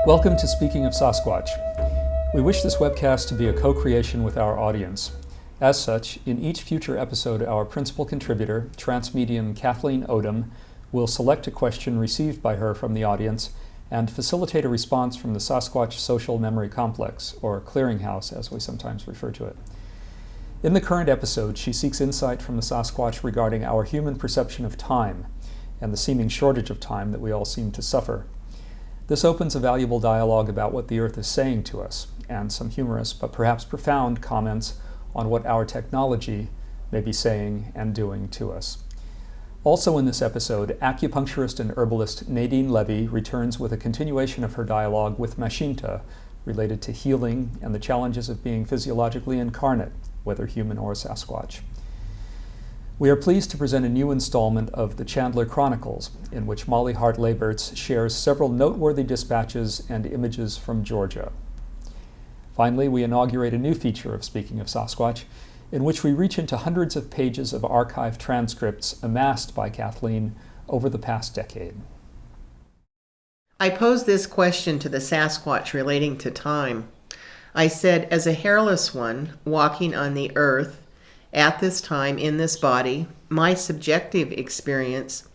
Welcome to Speaking of Sasquatch. We wish this webcast to be a co-creation with our audience. As such, in each future episode, our principal contributor, transmedium Kathleen Odom, will select a question received by her from the audience and facilitate a response from the Sasquatch Social Memory Complex, or Clearinghouse as we sometimes refer to it. In the current episode, she seeks insight from the Sasquatch regarding our human perception of time and the seeming shortage of time that we all seem to suffer. This opens a valuable dialogue about what the Earth is saying to us, and some humorous but perhaps profound comments on what our technology may be saying and doing to us. Also in this episode, acupuncturist and herbalist Nadine Levie returns with a continuation of her dialogue with Mashinta related to healing and the challenges of being physiologically incarnate, whether human or Sasquatch. We are pleased to present a new installment of the Chandler Chronicles, in which Molly Hart Lebherz shares several noteworthy dispatches and images from Georgia. Finally, we inaugurate a new feature of Speaking of Sasquatch, in which we reach into hundreds of pages of archived transcripts amassed by Kathleen over the past decade. I posed this question to the Sasquatch relating to time. I said, as a hairless one walking on the earth at this time in this body, my subjective experience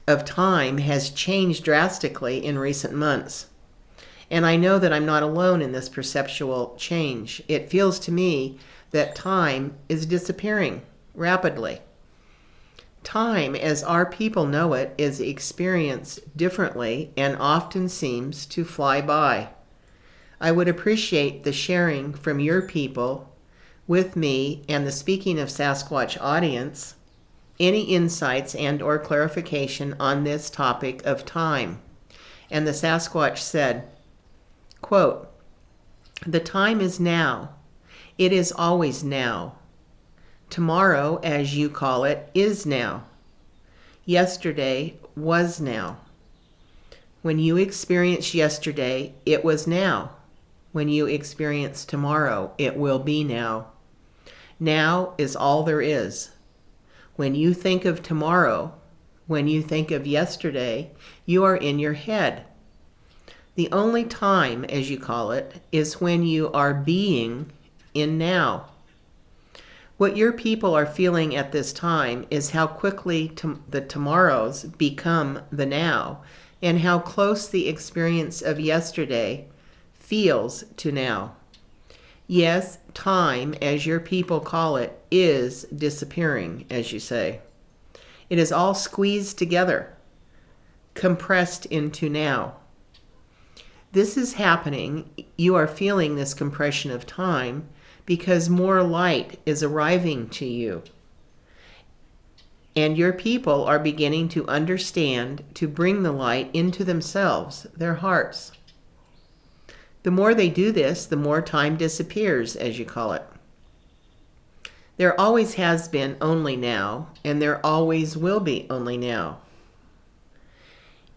of time has changed drastically in recent months. And I know that I'm not alone in this perceptual change. It feels to me that time is disappearing rapidly. Time, as our people know it, is experienced differently and often seems to fly by. I would appreciate the sharing from your people with me and the Speaking of Sasquatch audience, any insights and or clarification on this topic of time. And the Sasquatch said, quote, "The time is now. It is always now. Tomorrow, as you call it, is now. Yesterday was now. When you experience yesterday, it was now. When you experience tomorrow, it will be now. Now is all there is. When you think of tomorrow, when you think of yesterday, you are in your head. The only time, as you call it, is when you are being in now. What your people are feeling at this time is how quickly the tomorrows become the now, and how close the experience of yesterday feels to now. Yes, time, as your people call it, is disappearing, as you say. It is all squeezed together, compressed into now. This is happening. You are feeling this compression of time because more light is arriving to you. And your people are beginning to understand to bring the light into themselves, their hearts. The more they do this, the more time disappears, as you call it. There always has been only now, and there always will be only now.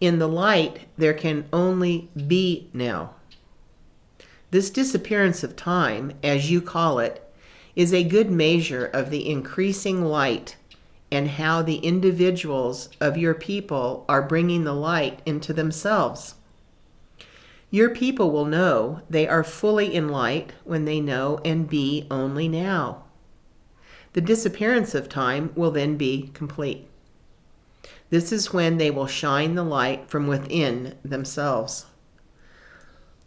In the light, there can only be now. This disappearance of time, as you call it, is a good measure of the increasing light and how the individuals of your people are bringing the light into themselves. Your people will know they are fully in light when they know and be only now. The disappearance of time will then be complete. This is when they will shine the light from within themselves.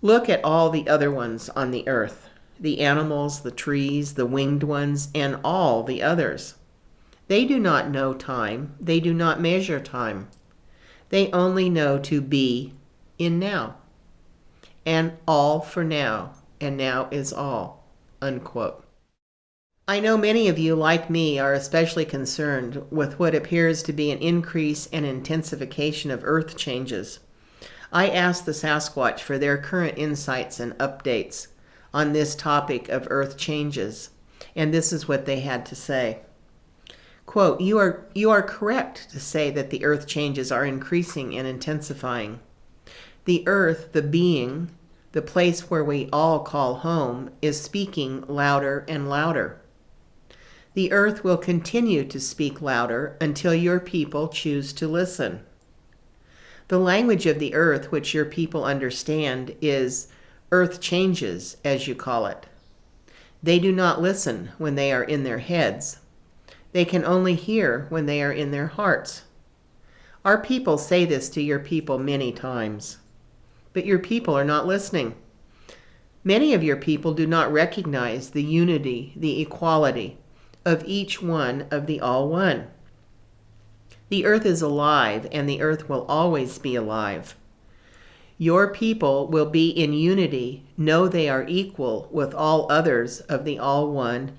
Look at all the other ones on the earth, the animals, the trees, the winged ones, and all the others. They do not know time. They do not measure time. They only know to be in now. And all for now, and now is all." Unquote. I know many of you, like me, are especially concerned with what appears to be an increase and intensification of earth changes. I asked the Sasquatch for their current insights and updates on this topic of earth changes, and this is what they had to say. Quote, you are correct to say that the earth changes are increasing and intensifying. The earth, the being, the place where we all call home, is speaking louder and louder. The earth will continue to speak louder until your people choose to listen. The language of the earth, which your people understand, is earth changes, as you call it. They do not listen when they are in their heads. They can only hear when they are in their hearts. Our people say this to your people many times, but your people are not listening. Many of your people do not recognize the unity, the equality of each one of the All One. The earth is alive, and the earth will always be alive. Your people will be in unity, know they are equal with all others of the All One,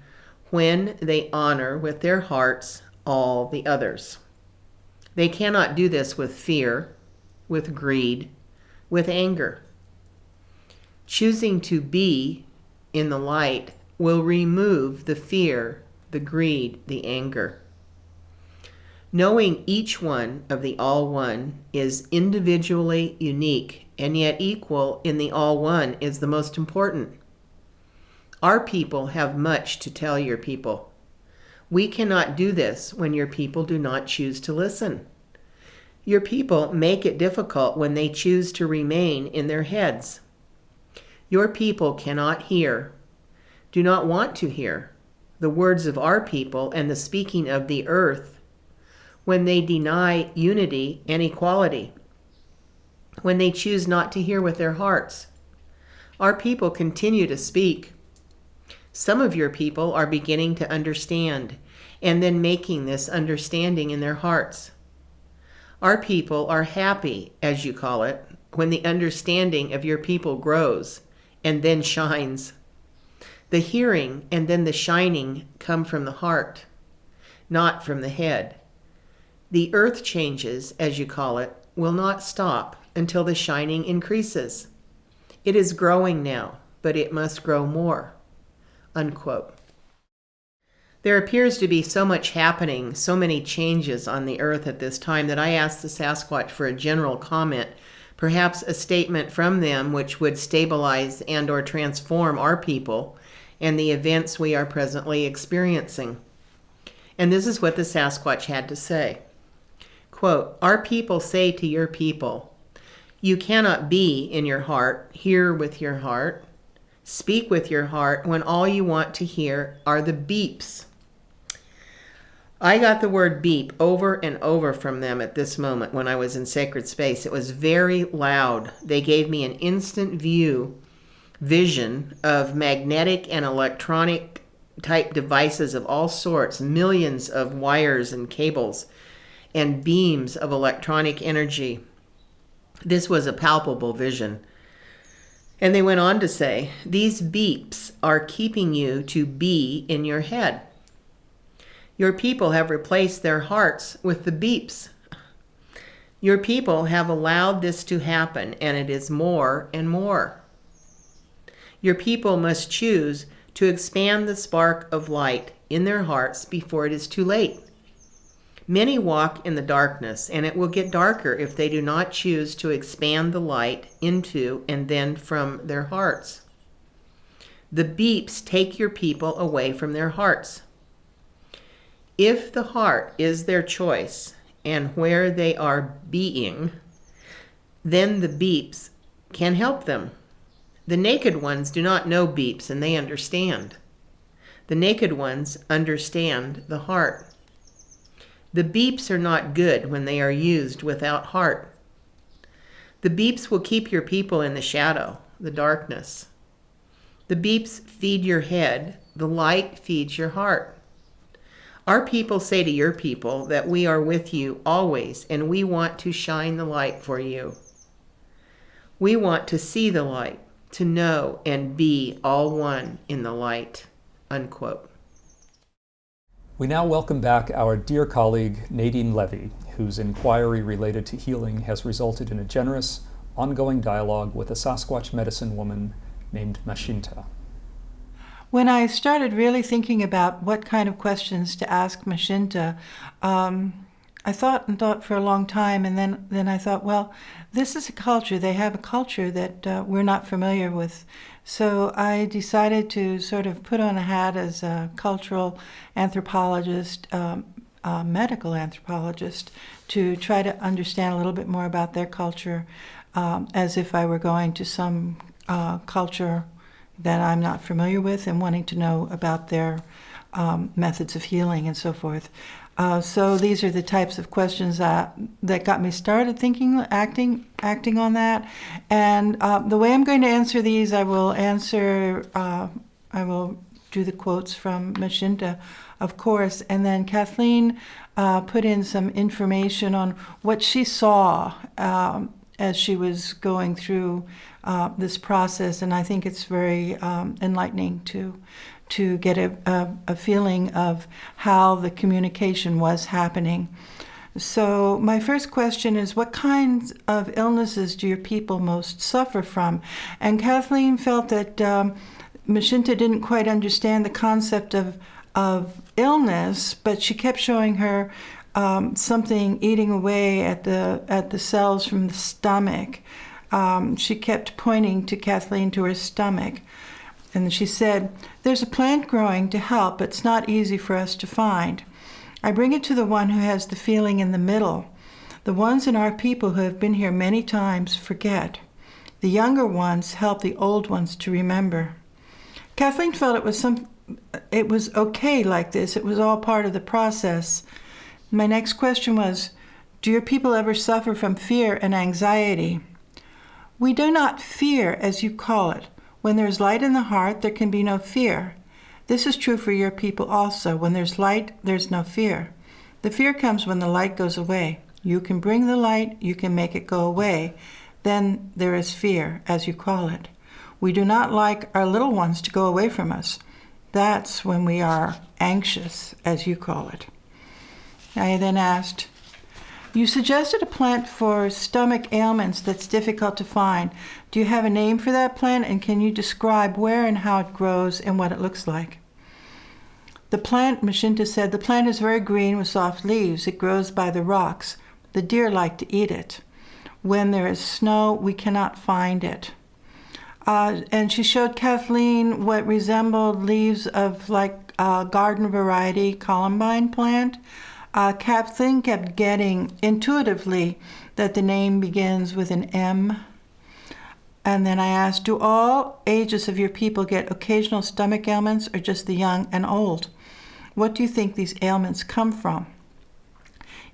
when they honor with their hearts all the others. They cannot do this with fear, with greed, with anger. Choosing to be in the light will remove the fear, the greed, the anger. Knowing each one of the All One is individually unique and yet equal in the All One is the most important. Our people have much to tell your people. We cannot do this when your people do not choose to listen. Your people make it difficult when they choose to remain in their heads. Your people cannot hear, do not want to hear, the words of our people and the speaking of the earth when they deny unity and equality, when they choose not to hear with their hearts. Our people continue to speak. Some of your people are beginning to understand and then making this understanding in their hearts. Our people are happy, as you call it, when the understanding of your people grows and then shines. The hearing and then the shining come from the heart, not from the head. The earth changes, as you call it, will not stop until the shining increases. It is growing now, but it must grow more." Unquote. There appears to be so much happening, so many changes on the earth at this time that I asked the Sasquatch for a general comment, perhaps a statement from them which would stabilize and or transform our people and the events we are presently experiencing. And this is what the Sasquatch had to say. Quote, "Our people say to your people, you cannot be in your heart, hear with your heart, speak with your heart when all you want to hear are the beeps." I got the word beep over and over from them at this moment when I was in sacred space. It was very loud. They gave me an instant vision of magnetic and electronic type devices of all sorts, millions of wires and cables and beams of electronic energy. This was a palpable vision. And they went on to say, "These beeps are keeping you to be in your head. Your people have replaced their hearts with the beeps. Your people have allowed this to happen, and it is more and more. Your people must choose to expand the spark of light in their hearts before it is too late. Many walk in the darkness, and it will get darker if they do not choose to expand the light into and then from their hearts. The beeps take your people away from their hearts. If the heart is their choice and where they are being, then the beeps can help them. The naked ones do not know beeps, and they understand. The naked ones understand the heart. The beeps are not good when they are used without heart. The beeps will keep your people in the shadow, the darkness. The beeps feed your head, the light feeds your heart. Our people say to your people that we are with you always, and we want to shine the light for you. We want to see the light, to know and be all one in the light." Unquote. We now welcome back our dear colleague Nadine Levie, whose inquiry related to healing has resulted in a generous, ongoing dialogue with a Sasquatch medicine woman named Mashinta. When I started really thinking about what kind of questions to ask Mashinta, I thought for a long time, and then I thought, well, this is a culture. They have a culture that we're not familiar with. So I decided to sort of put on a hat as a cultural anthropologist, a medical anthropologist to try to understand a little bit more about their culture, as if I were going to some culture that I'm not familiar with and wanting to know about their methods of healing and so forth. So these are the types of questions that got me started thinking, acting on that. And the way I'm going to answer these, I will do the quotes from Machinta, of course, and then Kathleen put in some information on what she saw as she was going through this process, and I think it's very enlightening to get a feeling of how the communication was happening. So my first question is, what kinds of illnesses do your people most suffer from? And Kathleen felt that Machinta didn't quite understand the concept of illness, but she kept showing her something eating away at the cells from the stomach. She kept pointing to Kathleen to her stomach. And she said, "There's a plant growing to help. It's not easy for us to find. I bring it to the one who has the feeling in the middle. The ones in our people who have been here many times forget. The younger ones help the old ones to remember." Kathleen felt it was okay like this. It was all part of the process. My next question was, do your people ever suffer from fear and anxiety? We do not fear, as you call it. When there's light in the heart, there can be no fear. This is true for your people also. When there's light, there's no fear. The fear comes when the light goes away. You can bring the light, you can make it go away. Then there is fear, as you call it. We do not like our little ones to go away from us. That's when we are anxious, as you call it. I then asked, you suggested a plant for stomach ailments that's difficult to find. Do you have a name for that plant, and can you describe where and how it grows and what it looks like? The plant, Machinta said, the plant is very green with soft leaves. It grows by the rocks. The deer like to eat it. When there is snow, we cannot find it. And she showed Kathleen what resembled leaves of like garden variety columbine plant. Kathleen kept getting intuitively that the name begins with an M. And then I asked, do all ages of your people get occasional stomach ailments or just the young and old? What do you think these ailments come from?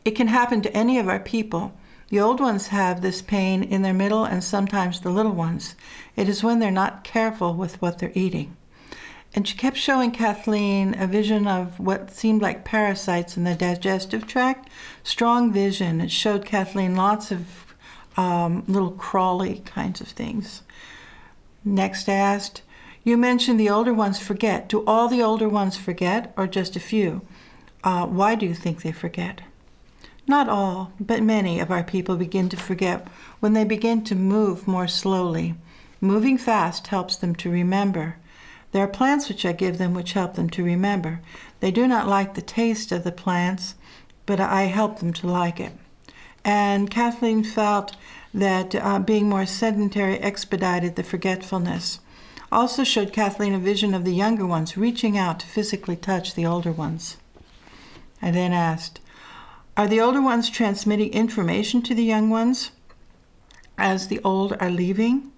It can happen to any of our people. The old ones have this pain in their middle and sometimes the little ones. It is when they're not careful with what they're eating. And she kept showing Kathleen a vision of what seemed like parasites in the digestive tract. Strong vision. It showed Kathleen lots of little crawly kinds of things. Next I asked, you mentioned the older ones forget. Do all the older ones forget or just a few? Why do you think they forget? Not all, but many of our people begin to forget when they begin to move more slowly. Moving fast helps them to remember. There are plants which I give them which help them to remember. They do not like the taste of the plants, but I help them to like it. And Kathleen felt that being more sedentary expedited the forgetfulness. Also showed Kathleen a vision of the younger ones reaching out to physically touch the older ones. I then asked, are the older ones transmitting information to the young ones as the old are leaving?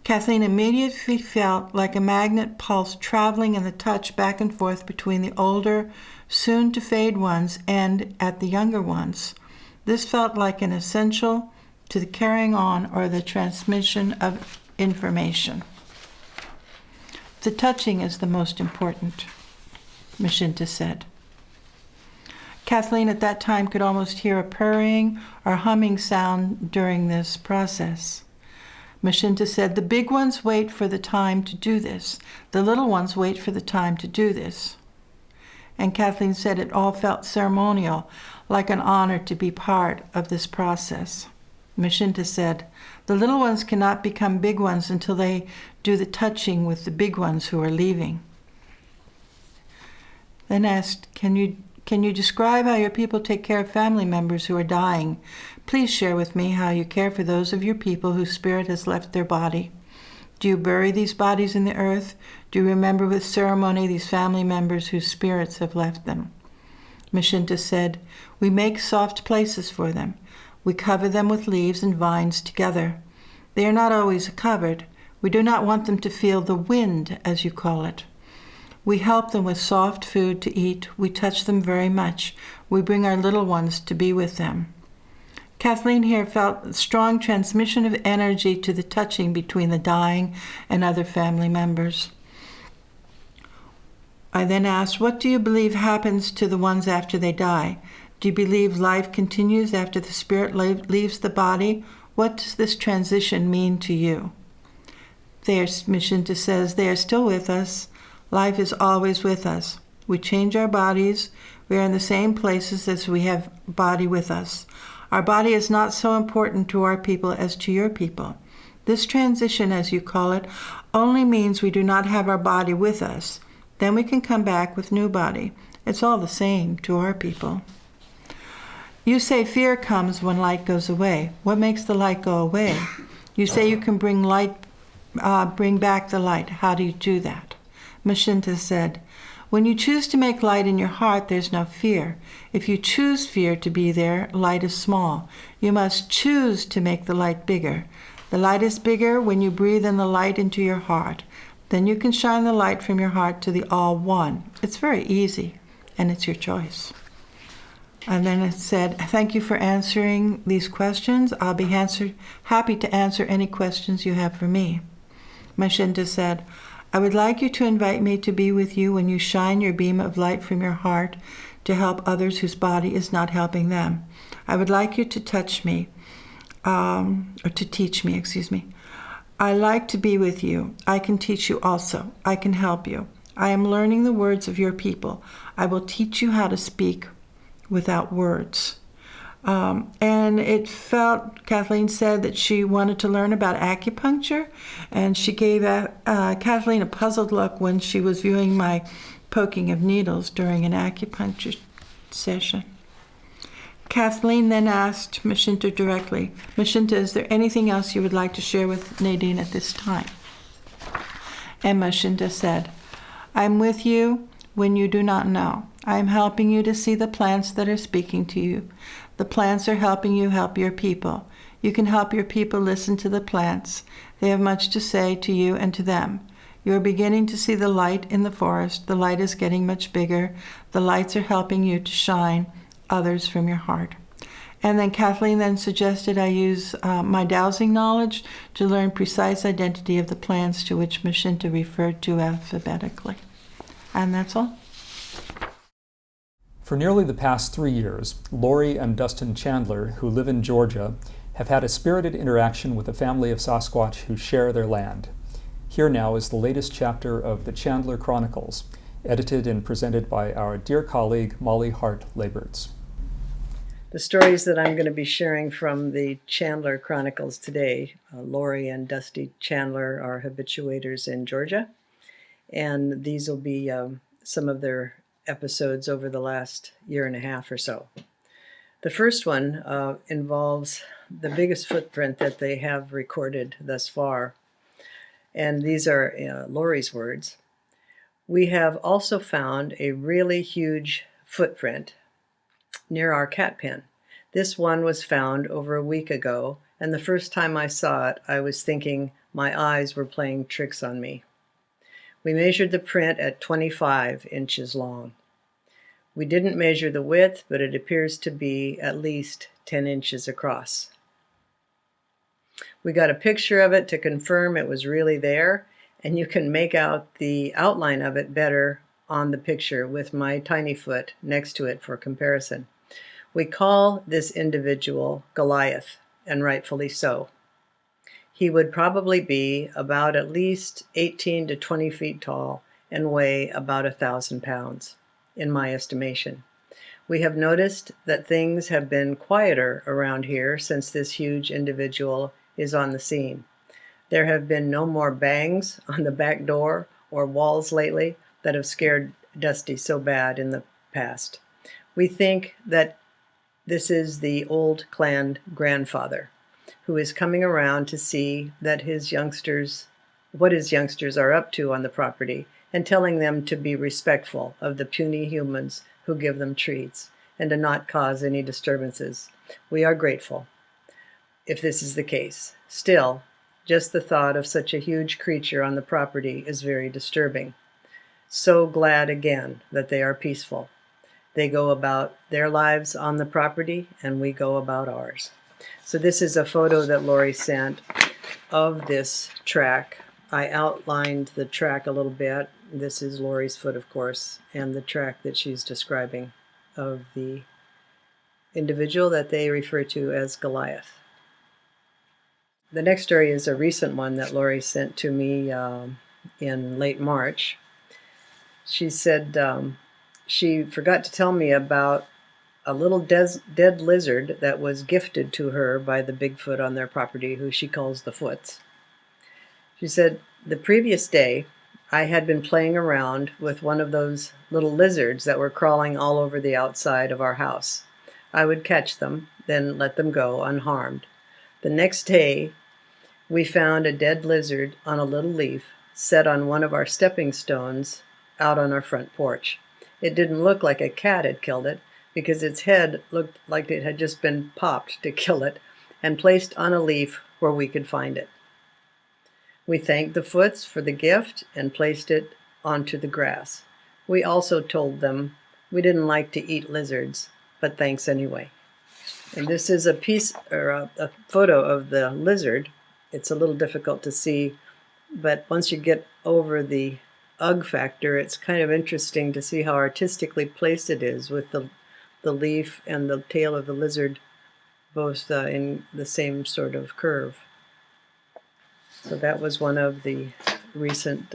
Kathleen immediately felt like a magnet pulse traveling in the touch back and forth between the older, soon-to-fade ones and at the younger ones. This felt like an essential to the carrying on or the transmission of information. The touching is the most important, Machinta said. Kathleen at that time could almost hear a purring or humming sound during this process. Machinta said, the big ones wait for the time to do this. The little ones wait for the time to do this. And Kathleen said it all felt ceremonial, like an honor to be part of this process. Machinta said, the little ones cannot become big ones until they do the touching with the big ones who are leaving. Then asked, can you describe how your people take care of family members who are dying? Please share with me how you care for those of your people whose spirit has left their body. Do you bury these bodies in the earth? Do you remember with ceremony these family members whose spirits have left them? Machinta said, "We make soft places for them. We cover them with leaves and vines together. They are not always covered. We do not want them to feel the wind, as you call it. We help them with soft food to eat. We touch them very much. We bring our little ones to be with them." Kathleen here felt a strong transmission of energy to the touching between the dying and other family members. I then asked, "What do you believe happens to the ones after they die? Do you believe life continues after the spirit leaves the body? What does this transition mean to you?" Machinta says, "They are still with us. Life is always with us. We change our bodies. We are in the same places as we have body with us. Our body is not so important to our people as to your people. This transition, as you call it, only means we do not have our body with us. Then we can come back with new body. It's all the same to our people." You say fear comes when light goes away. What makes the light go away? You say you can bring back the light. How do you do that? Machinta said, "When you choose to make light in your heart, there's no fear. If you choose fear to be there, light is small. You must choose to make the light bigger. The light is bigger when you breathe in the light into your heart. Then you can shine the light from your heart to the all one. It's very easy, and it's your choice." And then it said, "Thank you for answering these questions. I'll be happy to answer any questions you have for me." Machinta said, "I would like you to invite me to be with you when you shine your beam of light from your heart to help others whose body is not helping them. I would like you to touch me, or to teach me, I like to be with you. I can teach you also. I can help you. I am learning the words of your people. I will teach you how to speak without words." And it felt, Kathleen said, that she wanted to learn about acupuncture, and she gave Kathleen a puzzled look when she was viewing my poking of needles during an acupuncture session. Kathleen then asked Machinta directly, "Machinta, is there anything else you would like to share with Nadine at this time?" And Machinta said, "I'm with you when you do not know. I am helping you to see the plants that are speaking to you. The plants are helping you help your people. You can help your people listen to the plants. They have much to say to you and to them. You are beginning to see the light in the forest. The light is getting much bigger. The lights are helping you to shine others from your heart." And then Kathleen then suggested I use my dowsing knowledge to learn precise identity of the plants to which Machinta referred to alphabetically. And that's all. For nearly the past 3 years, Lori and Dustin Chandler, who live in Georgia, have had a spirited interaction with a family of Sasquatch who share their land. Here now is the latest chapter of the Chandler Chronicles, edited and presented by our dear colleague Molly Hart Lebherz. The stories that I'm going to be sharing from the Chandler Chronicles today, Lori and Dusty Chandler are habituators in Georgia, and these will be some of their episodes over the last year and a half or so. The first one involves the biggest footprint that they have recorded thus far, and these are Lori's words. "We have also found a really huge footprint near our cat pen. This one was found over a week ago, and the first time I saw it, I was thinking my eyes were playing tricks on me. We measured the print at 25 inches long. We didn't measure the width, but it appears to be at least 10 inches across. We got a picture of it to confirm it was really there, and you can make out the outline of it better on the picture with my tiny foot next to it for comparison. We call this individual Goliath, and rightfully so. He would probably be about at least 18 to 20 feet tall and weigh about 1,000 pounds, in my estimation. We have noticed that things have been quieter around here since this huge individual is on the scene. There have been no more bangs on the back door or walls lately that have scared Dusty so bad in the past. We think that this is the old clan grandfather who is coming around to see that what his youngsters are up to on the property and telling them to be respectful of the puny humans who give them treats and to not cause any disturbances. We are grateful if this is the case. Still, just the thought of such a huge creature on the property is very disturbing. So glad again that they are peaceful. They go about their lives on the property and we go about ours. So this is a photo that Lori sent of this track. I outlined the track a little bit. This is Lori's foot, of course, and the track that she's describing of the individual that they refer to as Goliath. The next story is a recent one that Lori sent to me in late March. She said she forgot to tell me about a little dead lizard that was gifted to her by the Bigfoot on their property, who she calls the Foots. She said, the previous day, I had been playing around with one of those little lizards that were crawling all over the outside of our house. I would catch them, then let them go unharmed. The next day, we found a dead lizard on a little leaf set on one of our stepping stones out on our front porch. It didn't look like a cat had killed it, because its head looked like it had just been popped to kill it and placed on a leaf where we could find it. We thanked the Foots for the gift and placed it onto the grass. We also told them we didn't like to eat lizards, but thanks anyway. And this is a piece or a photo of the lizard. It's a little difficult to see, but once you get over the ugh factor, it's kind of interesting to see how artistically placed it is with the leaf and the tail of the lizard both in the same sort of curve. So that was one of the recent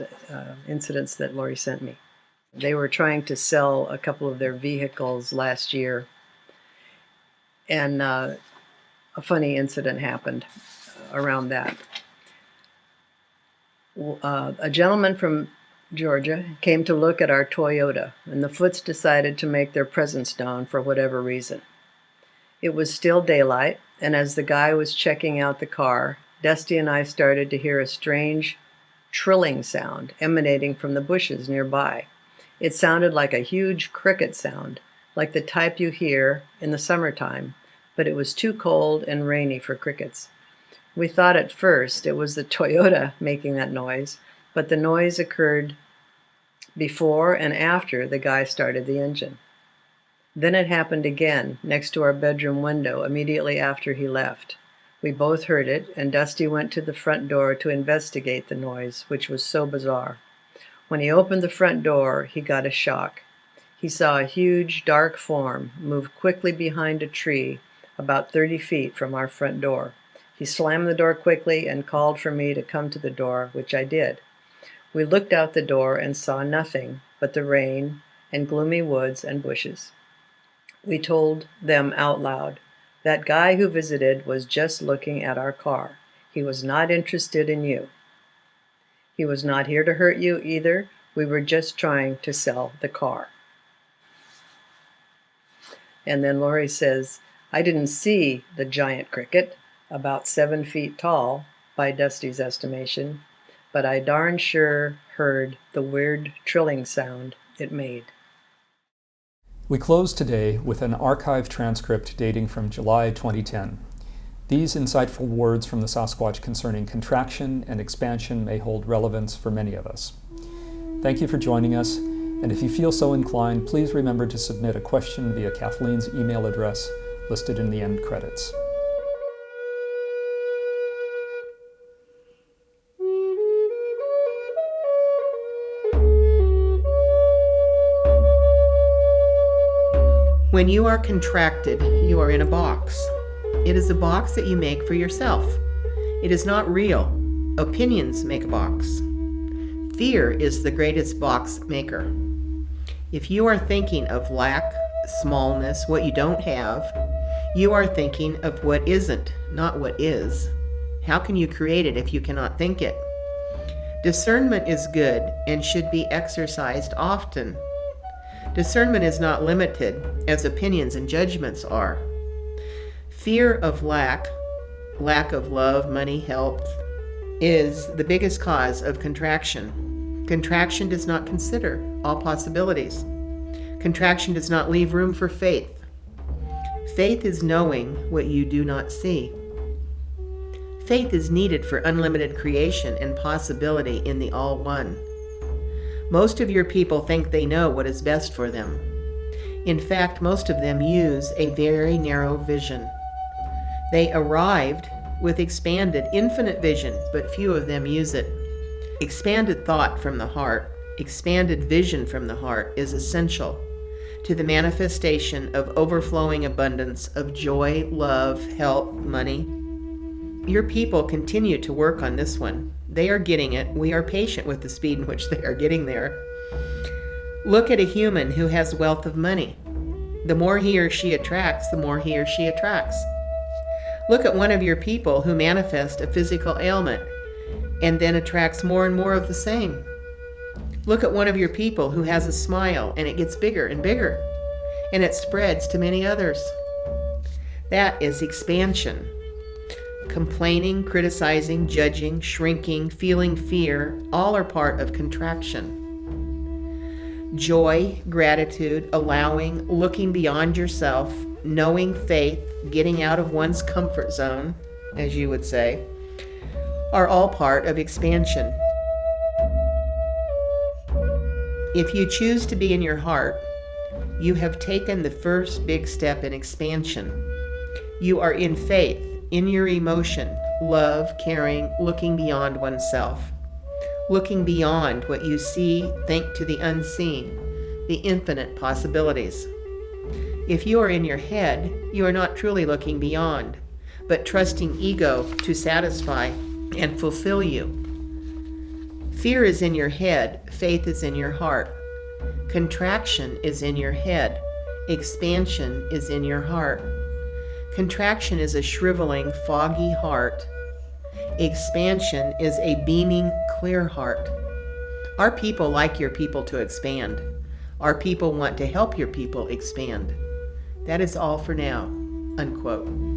incidents that Lori sent me. They were trying to sell a couple of their vehicles last year, and a funny incident happened around that. A gentleman from Georgia came to look at our Toyota, and the Foots decided to make their presence known for whatever reason. It was still daylight, and as the guy was checking out the car, Dusty and I started to hear a strange trilling sound emanating from the bushes nearby. It sounded like a huge cricket sound, like the type you hear in the summertime, but it was too cold and rainy for crickets. We thought at first it was the Toyota making that noise, but the noise occurred before and after the guy started the engine. Then it happened again next to our bedroom window immediately after he left. We both heard it, and Dusty went to the front door to investigate the noise, which was so bizarre. When he opened the front door, he got a shock. He saw a huge, dark form move quickly behind a tree about 30 feet from our front door. He slammed the door quickly and called for me to come to the door, which I did. We looked out the door and saw nothing but the rain and gloomy woods and bushes. We told them out loud, that guy who visited was just looking at our car. He was not interested in you. He was not here to hurt you either. We were just trying to sell the car. And then Lori says, I didn't see the giant cricket, about 7 feet tall by Dusty's estimation, but I darn sure heard the weird trilling sound it made. We close today with an archive transcript dating from July 2010. These insightful words from the Sasquatch concerning contraction and expansion may hold relevance for many of us. Thank you for joining us, and if you feel so inclined, please remember to submit a question via Kathleen's email address listed in the end credits. When you are contracted, you are in a box. It is a box that you make for yourself. It is not real. Opinions make a box. Fear is the greatest box maker. If you are thinking of lack, smallness, what you don't have, you are thinking of what isn't, not what is. How can you create it if you cannot think it? Discernment is good and should be exercised often. Discernment is not limited, as opinions and judgments are. Fear of lack of love, money, health, is the biggest cause of contraction. Contraction does not consider all possibilities. Contraction does not leave room for faith. Faith is knowing what you do not see. Faith is needed for unlimited creation and possibility in the All-One. Most of your people think they know what is best for them. In fact, most of them use a very narrow vision. They arrived with expanded, infinite vision, but few of them use it. Expanded thought from the heart, expanded vision from the heart is essential to the manifestation of overflowing abundance of joy, love, health, money. Your people continue to work on this one. They are getting it. We are patient with the speed in which they are getting there. Look at a human who has wealth of money. The more he or she attracts, the more he or she attracts. Look at one of your people who manifests a physical ailment and then attracts more and more of the same. Look at one of your people who has a smile and it gets bigger and bigger and it spreads to many others. That is expansion. Complaining, criticizing, judging, shrinking, feeling fear, all are part of contraction. Joy, gratitude, allowing, looking beyond yourself, knowing faith, getting out of one's comfort zone, as you would say, are all part of expansion. If you choose to be in your heart, you have taken the first big step in expansion. You are in faith, in your emotion, love, caring, looking beyond oneself. Looking beyond what you see, think to the unseen, the infinite possibilities. If you are in your head, you are not truly looking beyond, but trusting ego to satisfy and fulfill you. Fear is in your head, faith is in your heart. Contraction is in your head, expansion is in your heart. Contraction is a shriveling, foggy heart. Expansion is a beaming, clear heart. Our people like your people to expand. Our people want to help your people expand. That is all for now." Unquote.